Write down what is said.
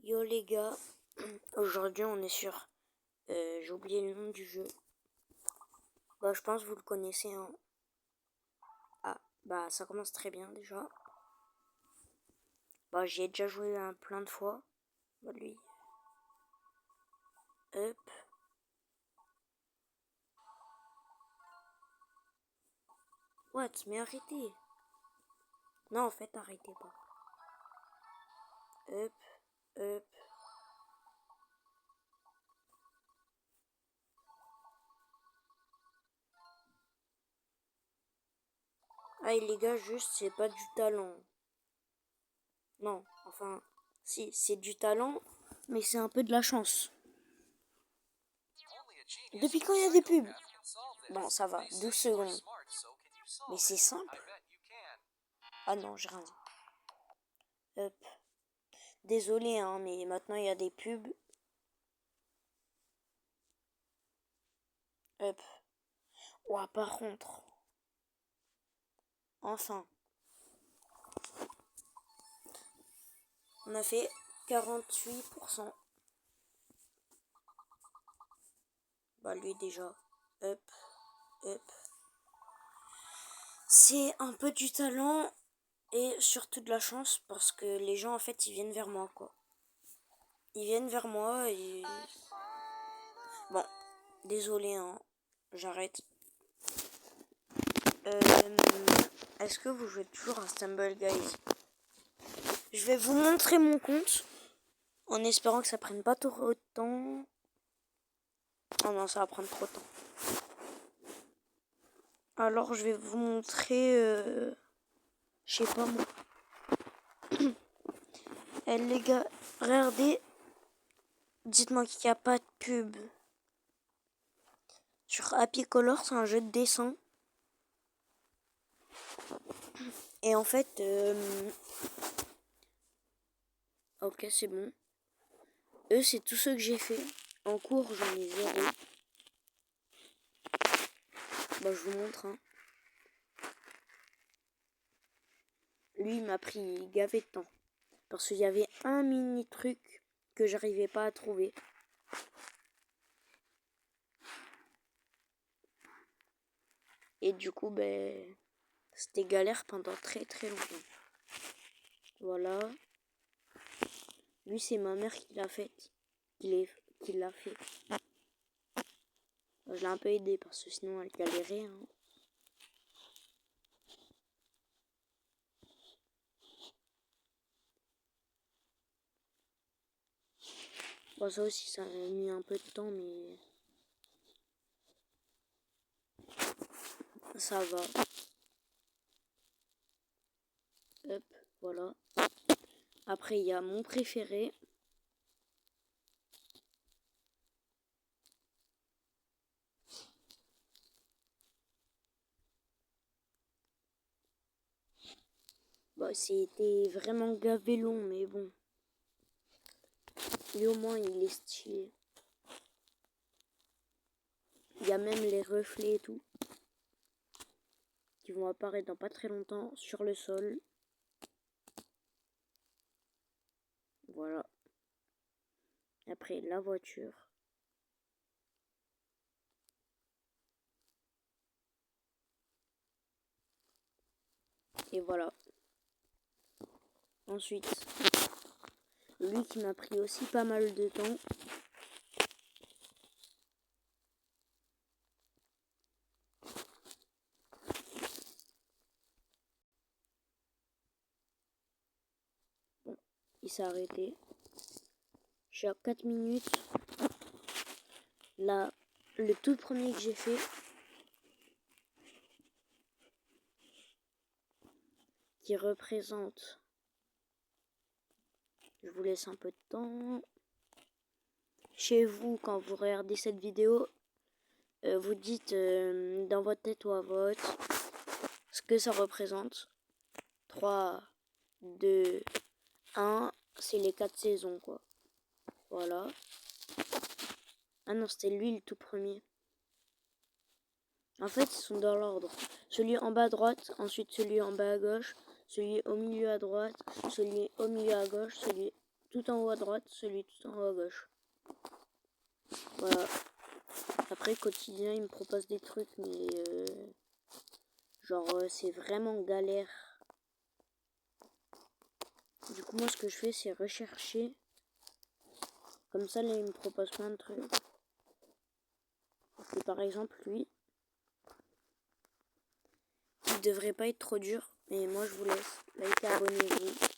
Yo les gars, aujourd'hui on est sur... j'ai oublié le nom du jeu. Bah je pense que vous le connaissez hein. Ah bah ça commence très bien déjà. Bah j'y ai déjà joué plein de fois. Bah lui. Hop. What? Mais arrêtez. Non en fait arrêtez pas. Hop. Hop. Ah et les gars juste c'est pas du talent. Non, enfin si c'est du talent mais c'est un peu de la chance. Depuis quand il y a des pubs? Bon ça va, 12 secondes. Mais c'est simple. Ah non j'ai rien dit. Hop. Désolé hein mais maintenant il y a des pubs. Hop. Ouah par contre. Enfin. On a fait 48%. Bah lui déjà. Hop. Hop. C'est un peu du talent et surtout de la chance parce que les gens en fait ils viennent vers moi quoi. Ils viennent vers moi et... Bon, désolé hein, j'arrête. Est-ce que vous jouez toujours à Stumble Guys? Je vais vous montrer mon compte en espérant que ça prenne pas trop de temps. Oh non, ça va prendre trop de temps. Alors je vais vous montrer... je sais pas moi. Eh les gars, regardez. Dites-moi qu'il n'y a pas de pub. Sur Happy Color, c'est un jeu de dessin. Et en fait... ok, c'est bon. Eux, c'est tout ce que j'ai fait. En cours, j'en ai 0. Bah, je vous montre. Hein. Lui, il m'a pris gavé de temps. Parce qu'il y avait un mini truc que j'arrivais pas à trouver. Et du coup, ben, c'était galère pendant très très longtemps. Voilà. Lui, c'est ma mère qui l'a fait. Qui l'a fait. Je l'ai un peu aidé parce que sinon elle galérait. Hein. Bon, ça aussi, ça a mis un peu de temps, mais ça va. Hop, voilà. Après, il y a mon préféré. Bon, c'était vraiment gavé long, mais bon. Lui, au moins, il est stylé. Il y a même les reflets et tout. Qui vont apparaître dans pas très longtemps sur le sol. Voilà. Après, la voiture. Et voilà. Ensuite, lui qui m'a pris aussi pas mal de temps. Bon, il s'est arrêté. Je suis à 4 minutes. Là, le tout premier que j'ai fait. Qui représente... Je vous laisse un peu de temps. Chez vous, quand vous regardez cette vidéo, vous dites dans votre tête ou à voix haute ce que ça représente. 3, 2, 1, c'est les 4 saisons quoi. Voilà. Ah non, c'était lui le tout premier. En fait, ils sont dans l'ordre. Celui en bas à droite, ensuite celui en bas à gauche, celui au milieu à droite, celui au milieu à gauche, celui tout en haut à droite, celui tout en haut à gauche. Voilà. Après, quotidien, il me propose des trucs, mais genre, c'est vraiment galère. Du coup, moi, ce que je fais, c'est rechercher. Comme ça, là, il me propose plein de trucs. Et par exemple, lui, il devrait pas être trop dur. Mais moi, je vous laisse. Likez, abonnez-vous.